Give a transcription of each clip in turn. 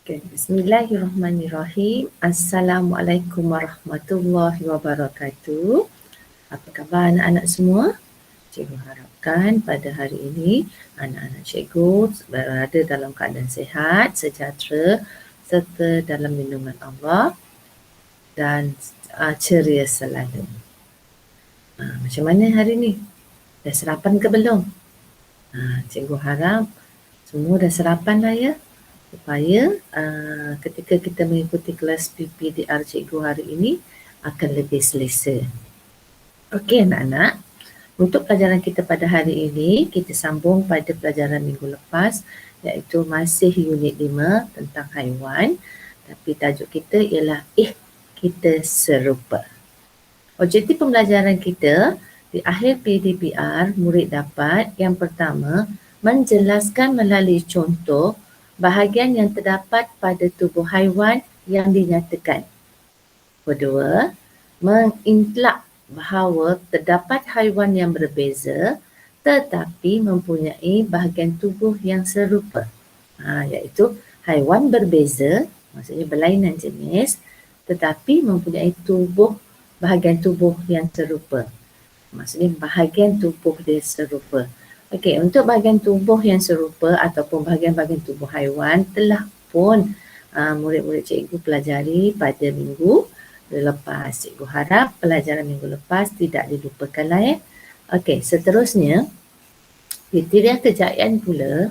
Okay. Bismillahirrahmanirrahim. Assalamualaikum warahmatullahi wabarakatuh. Apa khabar anak-anak semua? Cikgu harapkan pada hari ini anak-anak cikgu berada dalam keadaan sihat, sejahtera serta dalam lindungan Allah dan ceria selalu. Macam mana hari ni? Dah sarapan ke belum? Cikgu harap semua dah sarapan lah ya. Supaya ketika kita mengikuti kelas PPDR cikgu hari ini akan lebih selesa. Okey anak-anak, untuk pelajaran kita pada hari ini kita sambung pada pelajaran minggu lepas iaitu masih unit 5 tentang haiwan, tapi tajuk kita ialah kita serupa. Objektif pembelajaran kita di akhir PDPR murid dapat yang pertama menjelaskan melalui contoh bahagian yang terdapat pada tubuh haiwan yang dinyatakan. Kedua, mengintlak bahawa terdapat haiwan yang berbeza tetapi mempunyai bahagian tubuh yang serupa. Iaitu haiwan berbeza, maksudnya berlainan jenis tetapi mempunyai bahagian tubuh yang serupa. Maksudnya bahagian tubuh dia serupa. Okey, untuk bahagian tubuh yang serupa ataupun bahagian-bahagian tubuh haiwan telah pun murid-murid cikgu pelajari pada minggu lepas. Cikgu harap pelajaran minggu lepas tidak dilupakan lah ya. Okey, seterusnya kriteria kejayaan pula.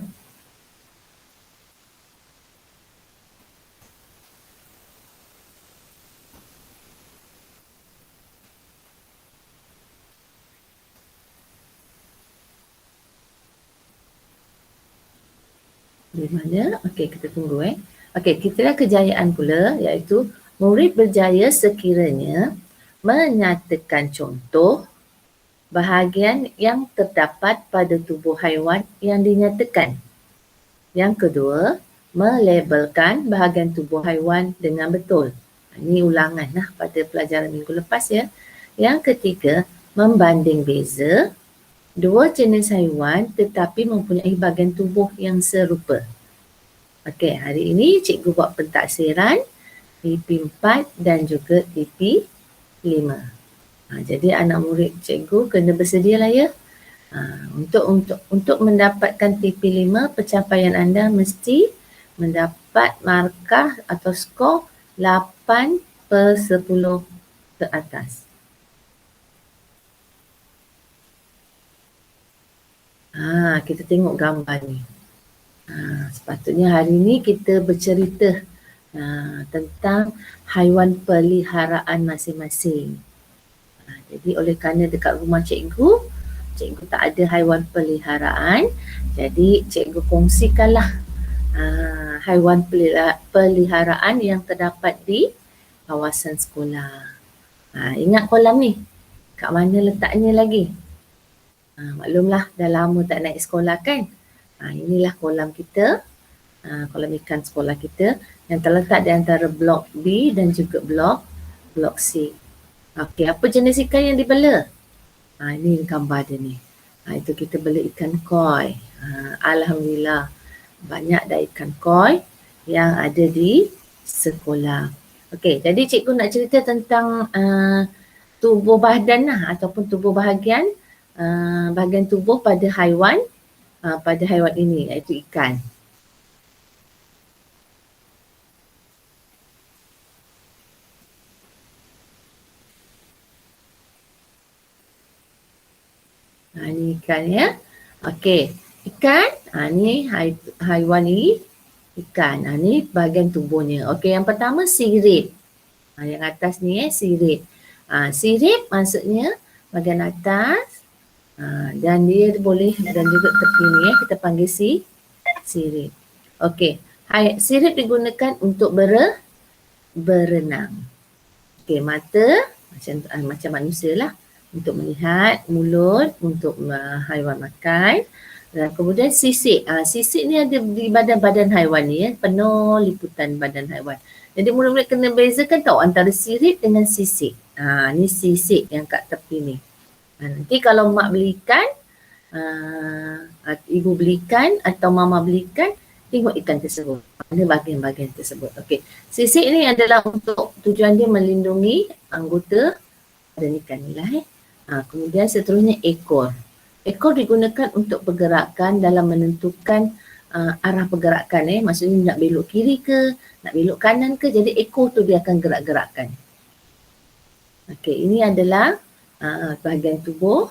Di mana? Okey, kita tunggu Okey, kriteria kejayaan pula iaitu murid berjaya sekiranya menyatakan contoh bahagian yang terdapat pada tubuh haiwan yang dinyatakan. Yang kedua, melabelkan bahagian tubuh haiwan dengan betul. Ini ulangan lah pada pelajaran minggu lepas ya. Yang ketiga, membanding beza dua jenis haiwan tetapi mempunyai bahagian tubuh yang serupa. Okey, hari ini cikgu buat pentaksiran TP4 dan juga TP5. Jadi anak murid cikgu kena bersedia lah ya. Untuk mendapatkan TP5, pencapaian anda mesti mendapat markah atau skor 8/10 ke atas. Kita tengok gambar ni. Sepatutnya hari ni kita bercerita tentang haiwan peliharaan masing-masing. Jadi oleh kerana dekat rumah cikgu tak ada haiwan peliharaan, jadi cikgu kongsikanlah haiwan peliharaan yang terdapat di kawasan sekolah. Ingat kolam ni? Kat mana letaknya lagi? Maklumlah dah lama tak naik sekolah kan? Inilah kolam kita, kolam ikan sekolah kita yang terletak di antara blok B dan juga blok C. Okey, apa jenis ikan yang dibela? Ini gambar dia ni. Itu kita bela ikan koi. Alhamdulillah banyak dah ikan koi yang ada di sekolah. Okey, jadi cikgu nak cerita tentang tubuh badan lah ataupun tubuh bahagian tubuh pada haiwan ini iaitu ikan. Ini ikan ya. Okey, ikan, ni haiwan ni ikan. Ni bahagian tubuhnya. Okey, yang pertama sirip. Yang atas ni sirip. Sirip maksudnya bahagian atas dan dia boleh dan juga tepi ni kita panggil sirip. Okey, sirip digunakan untuk berenang. Okey, mata macam manusia lah. Untuk melihat, mulut untuk haiwan makan, dan kemudian sisik. Sisik ni ada di badan-badan haiwan ni penuh liputan badan haiwan. Jadi murid-murid kena bezakan tahu antara sirip dengan sisik. Ni sisik yang kat tepi ni. Nanti kalau mak belikan, ibu belikan atau mama belikan, tengok ikan tersebut. Ada bahagian-bahagian tersebut. Okey. Sisik ni adalah untuk tujuan dia melindungi anggota badan ikan ni lah. Kemudian seterusnya ekor. Ekor digunakan untuk pergerakan dalam menentukan arah pergerakan. Maksudnya nak belok kiri ke, nak belok kanan ke, jadi ekor tu dia akan gerak-gerakkan. Okey, ini adalah bahagian tubuh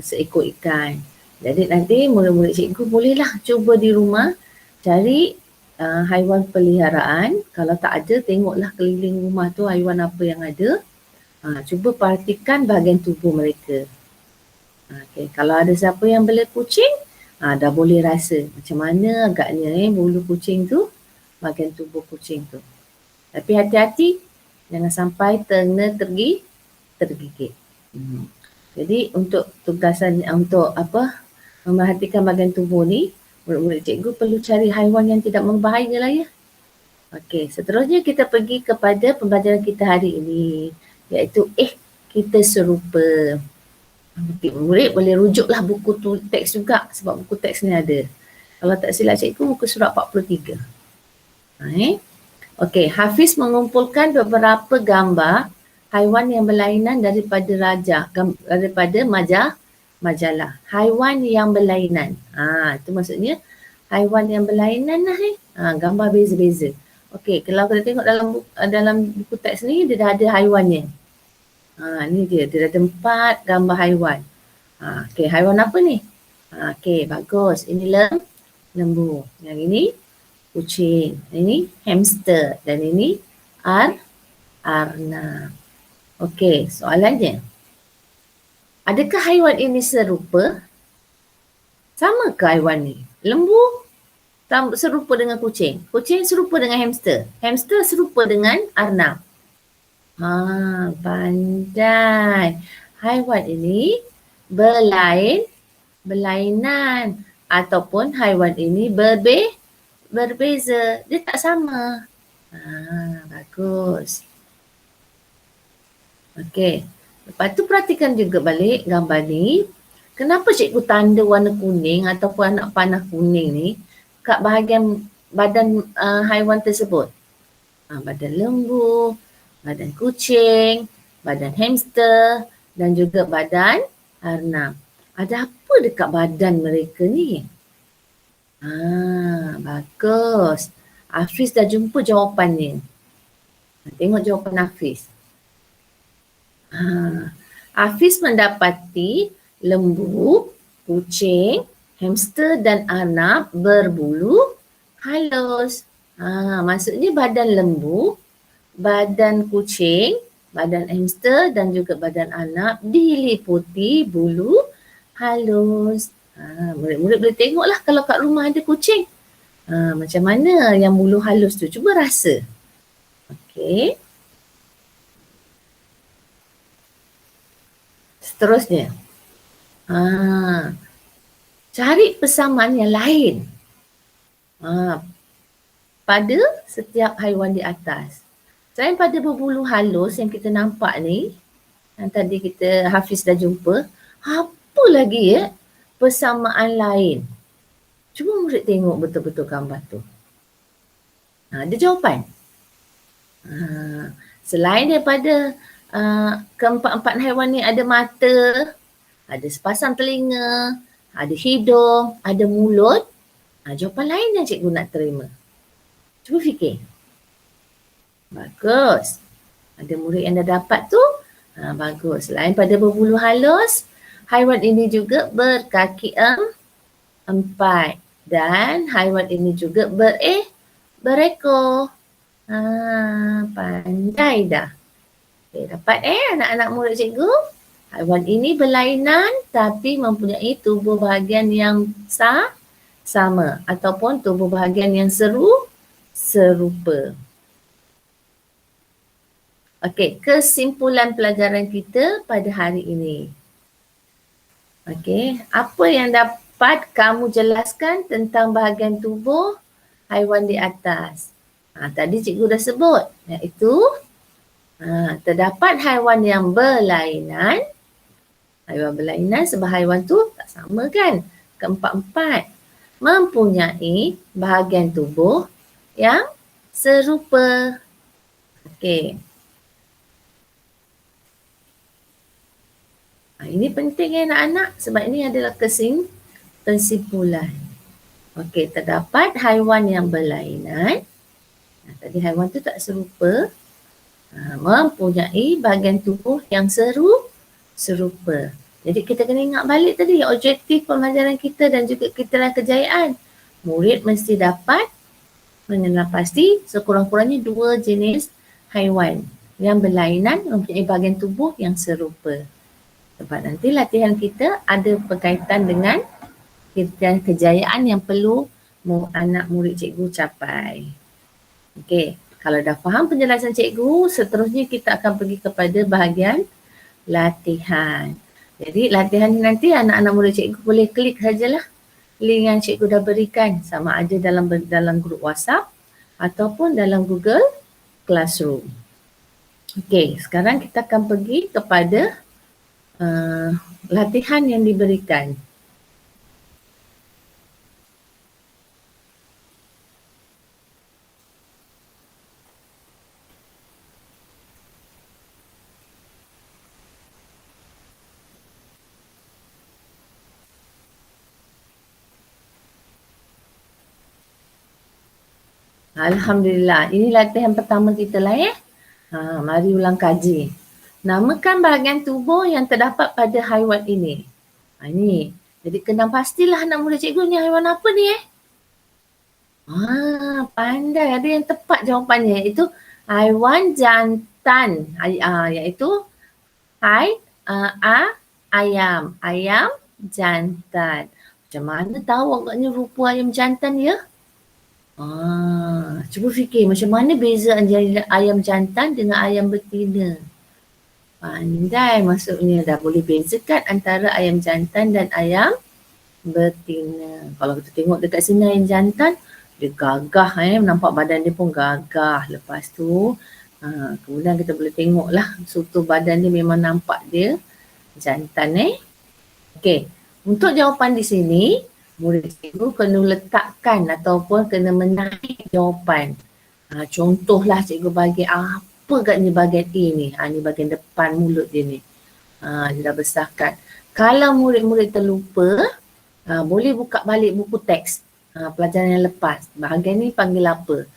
seekor ikan. Jadi nanti murid-murid cikgu bolehlah cuba di rumah cari haiwan peliharaan. Kalau tak ada, tengoklah keliling rumah tu haiwan apa yang ada. Cuba perhatikan bahagian tubuh mereka. Okay. Kalau ada siapa yang bela kucing, dah boleh rasa macam mana agaknya bulu kucing tu, bahagian tubuh kucing tu. Tapi hati-hati, jangan sampai terkena tergigit. Jadi untuk tugasan untuk memerhatikan bahagian tubuh ni, murid-murid cikgu perlu cari haiwan yang tidak berbahaya lah ya. Okey, seterusnya kita pergi kepada pembelajaran kita hari ini, iaitu kita serupa. Murid boleh rujuklah buku tu teks juga sebab buku teks ni ada. Kalau tak silap cikgu muka surat 43. Okey, Hafiz mengumpulkan beberapa gambar haiwan yang berlainan daripada majalah. Haiwan yang berlainan. Itu maksudnya haiwan yang berlainan lah gambar beza-beza. Okey, kalau kita tengok dalam buku teks ni dia dah ada haiwannya. Ni dia dah ada 4 gambar haiwan. Okey, haiwan apa ni? Okey, bagus. Ini lembu. Yang ini kucing. Ini hamster dan ini arnab. Okey, soalannya. Adakah haiwan ini serupa? Sama ke haiwan ni? Lembu serupa dengan kucing. Kucing serupa dengan hamster. Hamster serupa dengan arnab. Pandai. Haiwan ini berlainan ataupun haiwan ini berbeza. Dia tak sama. Bagus. Okey. Lepas tu perhatikan juga balik gambar ni. Kenapa cikgu tanda warna kuning ataupun anak panah kuning ni kat bahagian badan haiwan tersebut? Badan lembu, badan kucing, badan hamster dan juga badan arnab. Ada apa dekat badan mereka ni? Bagus. Hafiz dah jumpa jawapannya. Tengok jawapan Hafiz. Hafiz mendapati lembu, kucing, hamster dan arnab berbulu halus. Maksudnya badan lembu, badan kucing, badan hamster dan juga badan arnab diliputi bulu halus. Murid-murid boleh tengoklah kalau kat rumah ada kucing. Macam mana yang bulu halus tu? Cuba rasa. Okey. Seterusnya. Cari persamaan yang lain pada setiap haiwan di atas. Selain pada berbulu halus yang kita nampak ni, yang tadi kita Hafiz dah jumpa, apa lagi persamaan lain? Cuba murid tengok betul-betul gambar tu. Ada jawapan? Selain daripada keempat-empat haiwan ni ada mata, ada sepasang telinga, ada hidung, ada mulut. Jawapan lain yang cikgu nak terima. Cuba fikir. Bagus. Ada murid yang dah dapat tu. Bagus. Selain pada berbulu halus, haiwan ini juga berkaki 4. Dan haiwan ini juga berekor. Pandai dah. Okay, dapat anak-anak murid cikgu? Haiwan ini berlainan tapi mempunyai tubuh bahagian yang sama ataupun tubuh bahagian yang serupa. Okey, kesimpulan pelajaran kita pada hari ini. Okey, apa yang dapat kamu jelaskan tentang bahagian tubuh haiwan di atas? Tadi cikgu dah sebut, iaitu terdapat haiwan yang berlainan. Haiwan berlainan sebab haiwan tu tak sama kan, keempat-empat. mempunyai bahagian tubuh yang serupa. Okey. Ini penting anak-anak sebab ini adalah kesimpulan. Okey, terdapat haiwan yang berlainan. Tadi haiwan tu tak serupa. Mempunyai bahagian tubuh yang serupa. Jadi kita kena ingat balik tadi objektif pembelajaran kita dan juga kriteria kejayaan. Murid mesti dapat mengenal pasti sekurang-kurangnya 2 jenis haiwan yang berlainan mempunyai bahagian tubuh yang serupa. Sebab nanti latihan kita ada berkaitan dengan kriteria kejayaan yang perlu anak murid cikgu capai. Okey, kalau dah faham penjelasan cikgu, seterusnya kita akan pergi kepada bahagian latihan. Jadi latihan ni nanti anak-anak murid cikgu boleh klik sajalah link yang cikgu dah berikan, sama ada dalam grup WhatsApp ataupun dalam Google Classroom. Okey, sekarang kita akan pergi kepada latihan yang diberikan. Alhamdulillah, ini latihan pertama kita lah ya. Mari ulang kaji. Namakan bahagian tubuh yang terdapat pada haiwan ini. Ini. Jadi kena pastilah anak murid cikgu ni haiwan apa ni pandai. Ada yang tepat jawapannya. Itu haiwan jantan. Iaitu ayam. Ayam jantan. Macam mana tahu agaknya rupa ayam jantan ya? Cuba fikir macam mana beza antara ayam jantan dengan ayam betina. Pandai maksudnya dah boleh bezakan antara ayam jantan dan ayam betina. Kalau kita tengok dekat sini ayam jantan, dia gagah nampak badan dia pun gagah. Lepas tu kemudian kita boleh tengok lah struktur badan dia memang nampak dia jantan Okey, untuk jawapan di sini murid cikgu kena letakkan ataupun kena menaik jawapan. Contohlah cikgu bagi apa agaknya bahagian A ni? Ni bahagian depan mulut dia ni. Dia dah besarkan. Kalau murid-murid terlupa, boleh buka balik buku teks pelajaran yang lepas. Bahagian ni panggil apa?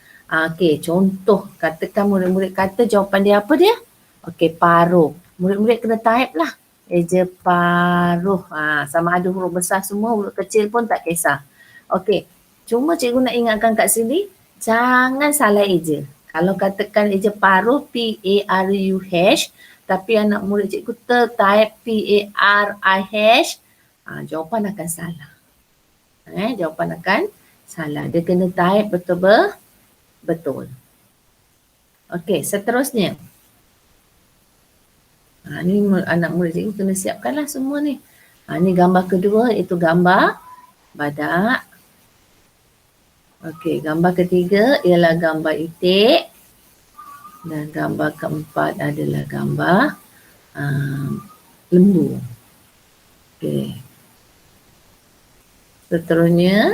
Okey, contoh katakan murid-murid kata jawapan dia apa dia? Okey, paruh. Murid-murid kena type lah. Eja paruh. Sama ada huruf besar semua, huruf kecil pun tak kisah. Okey, cuma cikgu nak ingatkan kat sini, jangan salah eja. Kalau katakan eja paruh, P-A-R-U-H, tapi anak murid cikgu type P-A-R-I-H, jawapan akan salah. Jawapan akan salah. Dia kena type betul. Okey, seterusnya. Ni anak murid cikgu kena siapkanlah semua ni. Ni gambar kedua iaitu gambar badak. Okey, gambar ketiga ialah gambar itik. Dan gambar keempat adalah gambar lembu. Okey. Seterusnya,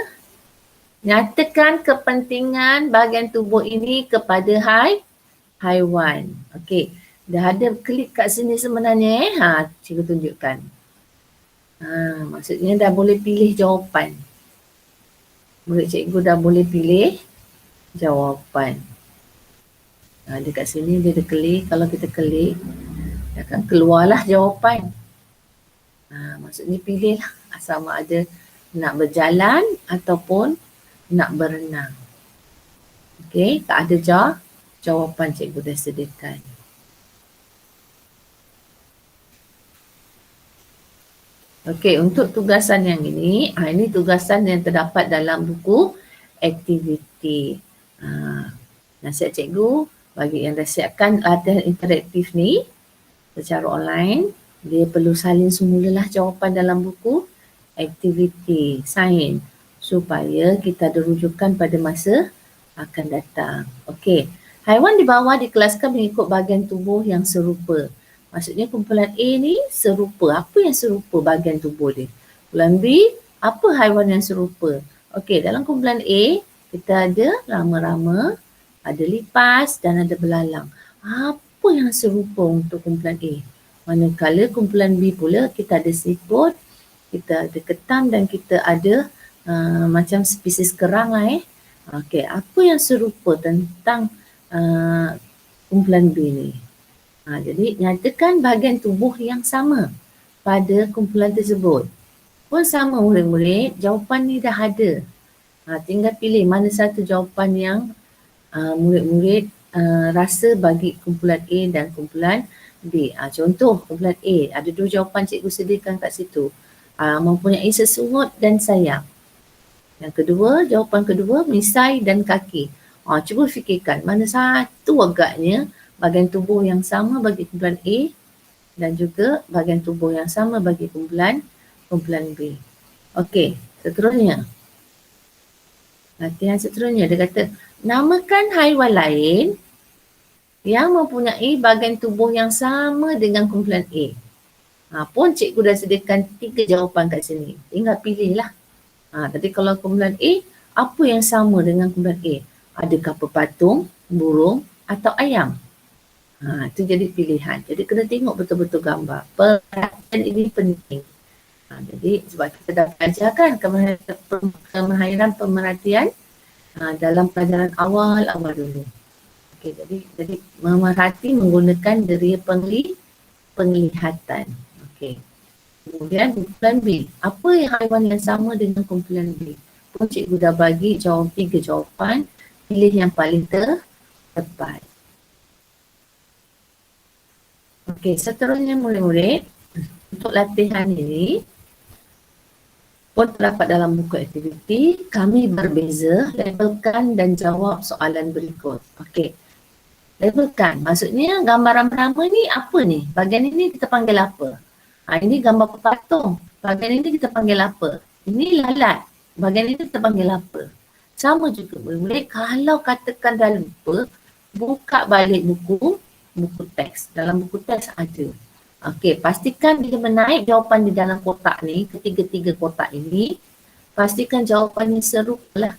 nyatakan kepentingan bahagian tubuh ini kepada haiwan. Okey, dah ada klik kat sini sebenarnya cikgu tunjukkan. Maksudnya dah boleh pilih jawapan. Murid cikgu dah boleh pilih jawapan. Dekat sini dia ada klik. Kalau kita klik, dia akan keluarlah jawapan. Maksudnya pilihlah sama ada nak berjalan ataupun nak berenang. Okey, tak ada jawapan cikgu dah sediakan. Okey, untuk tugasan yang ini tugasan yang terdapat dalam buku aktiviti. Nasihat cikgu bagi yang dah siapkan latihan interaktif ni secara online, dia perlu salin semulalah jawapan dalam buku aktiviti sains supaya kita ada rujukan pada masa akan datang. Okey, haiwan di bawah dikelaskan mengikut bahagian tubuh yang serupa. Maksudnya kumpulan A ni serupa. Apa yang serupa bahagian tubuh dia? Kumpulan B, apa haiwan yang serupa? Okey, dalam kumpulan A, kita ada rama-rama, ada lipas dan ada belalang. Apa yang serupa untuk kumpulan A? Manakala kumpulan B pula, kita ada siput, kita ada ketam dan kita ada macam spesies kerang lah Okey, apa yang serupa tentang kumpulan B ni? Jadi nyatakan bahagian tubuh yang sama pada kumpulan tersebut. Pun sama murid-murid, jawapan ni dah ada. Tinggal pilih mana satu jawapan yang murid-murid rasa bagi kumpulan A dan kumpulan B. Contoh kumpulan A, ada dua jawapan cikgu sediakan kat situ. Mempunyai sesungut dan sayap. Yang kedua, jawapan kedua, misai dan kaki. Cuba fikirkan mana satu agaknya bahagian tubuh yang sama bagi kumpulan A dan juga bahagian tubuh yang sama bagi kumpulan B. Okey, seterusnya. Latihan seterusnya dia kata, namakan haiwan lain yang mempunyai bahagian tubuh yang sama dengan kumpulan A. Pun cikgu dah sediakan 3 jawapan kat sini. Tinggal pilihlah. Tadi kalau kumpulan A, apa yang sama dengan kumpulan A? Adakah pepatung, burung atau ayam? Itu jadi pilihan. Jadi kena tengok betul-betul gambar. Perhatian ini penting. Jadi sebab kita dah belajarkan kemahiran pemerhatian dalam pelajaran awal dulu. Okey, jadi memerhati menggunakan deria penglihatan. Okey. Kemudian kumpulan B. Apa yang haiwan yang sama dengan kumpulan B? Pun cikgu dah bagi 3 jawapan. Pilih yang paling tepat. Okey, seterusnya murid-murid. Untuk latihan ini pun terdapat dalam buku aktiviti. Kami berbeza, labelkan dan jawab soalan berikut. Okey. Labelkan. Maksudnya gambaran pertama ni apa ni? Bahagian ini kita panggil apa? Ini gambar pepatung. Bahagian ini kita panggil apa? Ini lalat. Bahagian ini kita panggil apa? Sama juga murid-murid, kalau katakan dah lupa, buka balik buku teks. Dalam buku teks ada. Okey, pastikan bila menaik jawapan di dalam kotak ni, ketiga-tiga kotak ini, pastikan jawapannya serupa lah.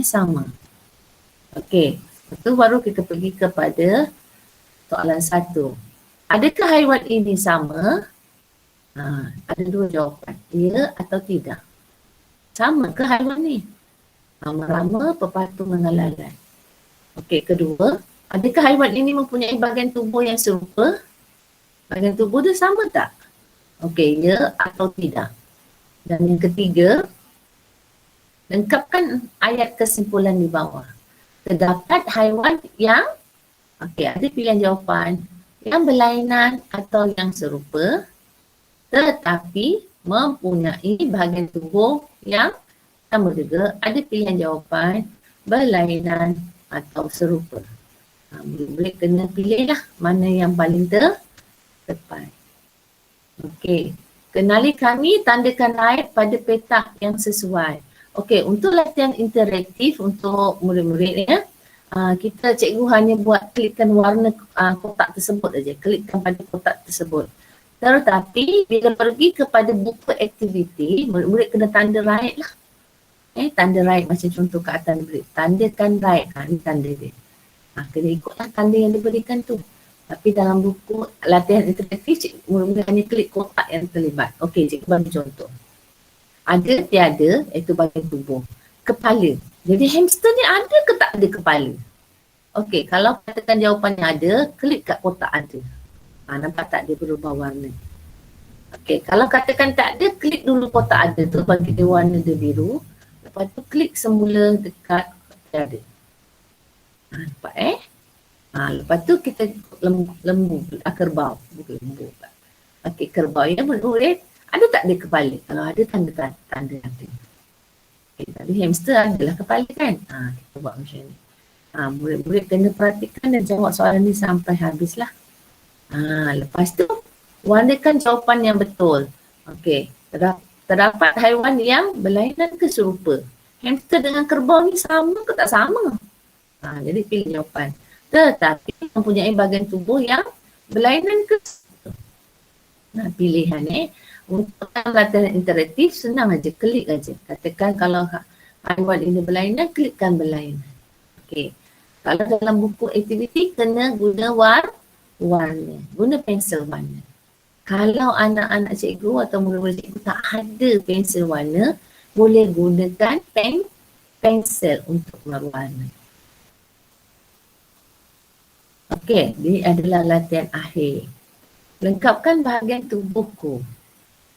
Sama. Okey, itu baru kita pergi kepada soalan 1. Adakah haiwan ini sama? Ada 2 jawapan. Ya atau tidak. Sama ke haiwan ni? Rama-rama, pepatung dengan lalat. Okey, kedua. Adakah haiwan ini mempunyai bahagian tubuh yang serupa? Bahagian tubuh dia sama tak? Okey, ya atau tidak. Dan yang ketiga. Lengkapkan ayat kesimpulan di bawah. Terdapat haiwan yang ada pilihan jawapan. Yang berlainan atau yang serupa tetapi mempunyai bahagian tubuh yang sama juga. Ada pilihan jawapan berlainan atau serupa. Boleh kena pilihlah mana yang paling tepat. Okey. Kenali kami, tandakan right pada petak yang sesuai. Okey, untuk latihan interaktif untuk murid-murid ya. Kita cikgu hanya buat klikkan warna kotak tersebut saja. Klikkan pada kotak tersebut. Tetapi bila pergi kepada buku aktiviti, murid-murid kena tanda right lah. Tanda right macam contoh kat atas ni. Tandakan right. Ni tanda dia. Kena ikutlah tanda yang diberikan tu. Tapi dalam buku latihan interaktif, murid-murid hanya klik kotak yang terlibat. Okey, cikgu bagi contoh. Ada tiada, iaitu bahagian tubuh. Kepala. Jadi hamster ni ada ke tak ada kepala? Okey, kalau katakan jawapannya ada, klik kat kotak ada. Nampak tak dia berubah warna? Okey, kalau katakan tak ada, klik dulu kotak ada tu bagi dia warna dia biru. Lepas tu klik semula dekat tiada. Nampak lepas tu kita lembu kerbau. Bukan lembu. Okey, kerbau ya murid. Ada tak dia kepala? Kalau ada tanda ada. Okay, tadi hamster adalah kepala kan? Kita buat macam ni. Murid-murid kena perhatikan dan jawab soalan ni sampai habislah. Lepas tu warnakan jawapan yang betul. Okey, terdapat haiwan yang berlainan ke serupa? Hamster dengan kerbau ni sama ke tak sama? Jadi pilih jawapan. Tetapi mempunyai bahagian tubuh yang berlainan ke serupa. Pilihan Untuk latihan interaktif, senang aja, klik aja. Katakan kalau haiwan ini berlainan, klikkan berlainan. Okey. Kalau dalam buku aktiviti, kena guna warna. Guna pensel warna. Kalau anak-anak cikgu atau murid-murid cikgu tak ada pensel warna, boleh gunakan pensel untuk berwarna. Okey, ini adalah latihan akhir. Lengkapkan bahagian tubuhku.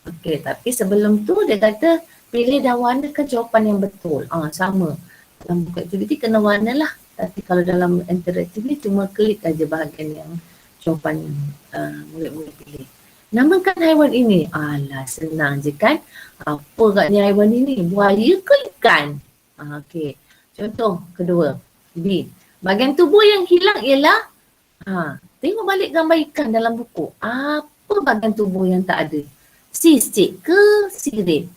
Okey, tapi sebelum tu dia kata pilih dan warnakan jawapan yang betul. Sama. Dalam buku aktiviti kena warna lah. Tapi kalau dalam interaktif ni cuma klik aja bahagian yang jawapan murid-murid pilih. Namakan haiwan ini. Alah, senang je kan. Apa agaknya haiwan ini? Buaya ke ikan? Okey. Contoh kedua. B. Bahagian tubuh yang hilang ialah tengok balik gambar ikan dalam buku. Apa bahagian tubuh yang tak ada? Sisik ke sirip?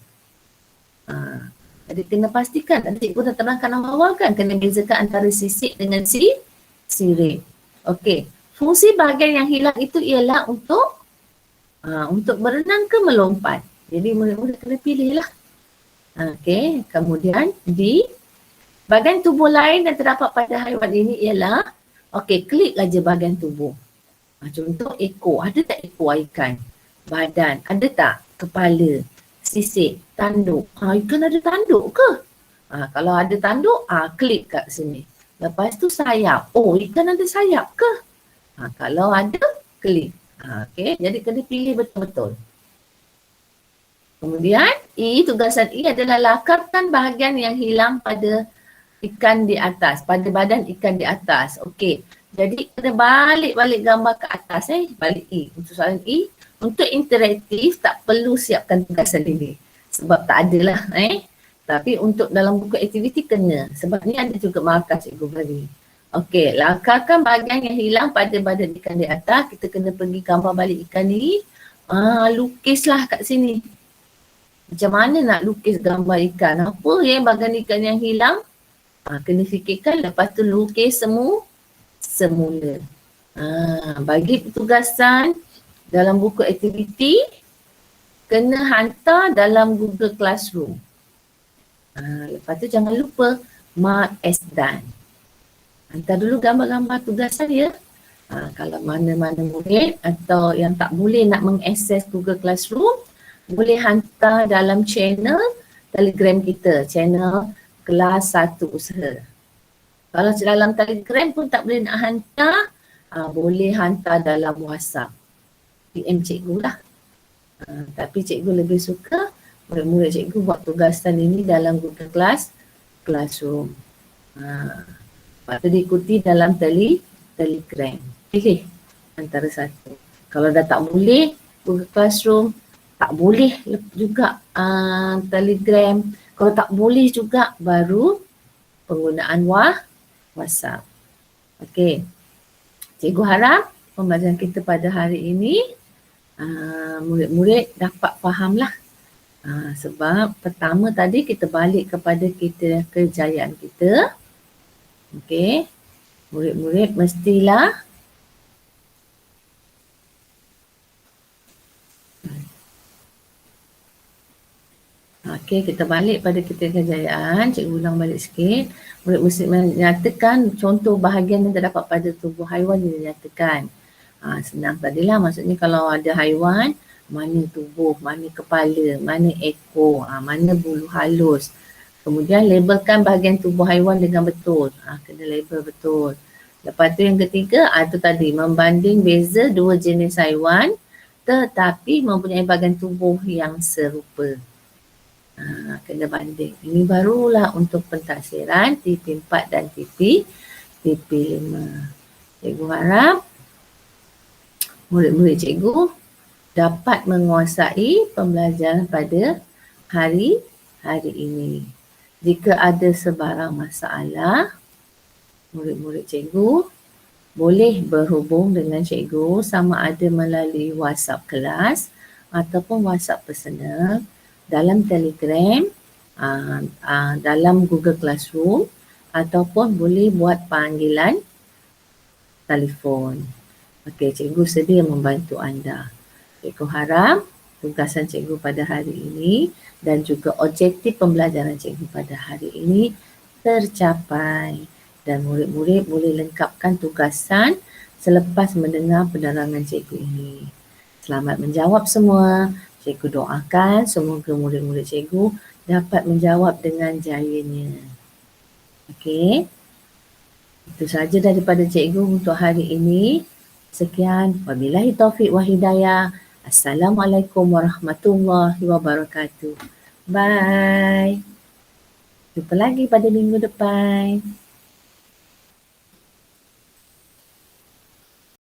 Jadi kena pastikan, tadi cikgu dah terangkan awal kan, kena bezakan antara sisik dengan sirip. Okey, fungsi bahagian yang hilang itu ialah untuk berenang ke melompat. Jadi murid-murid kena pilih lah. Okey, kemudian D, bahagian tubuh lain yang terdapat pada haiwan ini ialah, okey, klik aja bahagian tubuh. Contoh ekor, ada tak ekor ikan? Badan, ada tak? Kepala, sisik, tanduk. Ikan ada tanduk ke? Kalau ada tanduk, klik kat sini. Lepas tu sayap. Oh, ikan ada sayap ke? Kalau ada, klik. Okay, jadi kena pilih betul-betul. Kemudian, tugasan E adalah lakarkan bahagian yang hilang pada ikan di atas, pada badan ikan di atas. Okey, jadi kena balik-balik gambar ke atas balik E. Untuk soalan E, untuk interaktif tak perlu siapkan tugasan ini. Sebab tak ada lah Tapi untuk dalam buku aktiviti kena. Sebab ni ada juga markah cikgu bagi. Okey, lakarkan bahagian yang hilang pada badan ikan di atas. Kita kena pergi gambar balik ikan ni. Lukislah kat sini. Macam mana nak lukis gambar ikan? Apa bahagian ikan yang hilang? Kena fikirkan, lepas tu lukis semula. Bagi tugasan dalam buku aktiviti, kena hantar dalam Google Classroom. Lepas tu jangan lupa mark as done. Hantar dulu gambar-gambar tugasan ya. Kalau mana-mana murid atau yang tak boleh nak mengakses Google Classroom, boleh hantar dalam channel Telegram kita, channel Kelas 1 Usaha. Kalau dalam Telegram pun tak boleh nak hantar, boleh hantar dalam WhatsApp. PM cikgu lah. Tapi cikgu lebih suka murid-murid cikgu buat tugasan ini dalam Google Classroom. Lepas tu diikuti dalam Telegram. Pilih antara satu. Kalau dah tak boleh Google Classroom, tak boleh juga Telegram. Kalau tak boleh juga baru penggunaan WhatsApp. Okey. Cikgu harap pembelajaran kita pada hari ini murid-murid dapat fahamlah. Sebab pertama tadi kita balik kepada kita kejayaan kita. Okey. Murid-murid mestilah okey, kita balik pada kita kejayaan. Cikgu ulang balik sikit. Murid mesti menyatakan contoh bahagian yang terdapat pada tubuh haiwan yang dinyatakan. Senang tadilah, maksudnya kalau ada haiwan, mana tubuh, mana kepala, mana ekor, mana bulu halus. Kemudian labelkan bahagian tubuh haiwan dengan betul. Kena label betul. Lepas tu yang ketiga, tu tadi membanding beza dua jenis haiwan tetapi mempunyai bahagian tubuh yang serupa. Kena banding. Ini barulah untuk pentafsiran TP4 dan TP5. Cikgu harap murid-murid cikgu dapat menguasai pembelajaran pada hari ini. Jika ada sebarang masalah, murid-murid cikgu boleh berhubung dengan cikgu sama ada melalui WhatsApp kelas ataupun WhatsApp personal, dalam Telegram, dalam Google Classroom ataupun boleh buat panggilan telefon. Okey, cikgu sedia membantu anda. Cikgu harap tugasan cikgu pada hari ini dan juga objektif pembelajaran cikgu pada hari ini tercapai dan murid-murid boleh lengkapkan tugasan selepas mendengar penerangan cikgu ini. Selamat menjawab semua. Cikgu doakan semoga murid-murid cikgu dapat menjawab dengan jayanya. Okey. Itu sahaja daripada cikgu untuk hari ini. Sekian. Wabillahi taufiq wa hidayah. Assalamualaikum warahmatullahi wabarakatuh. Bye. Jumpa lagi pada minggu depan.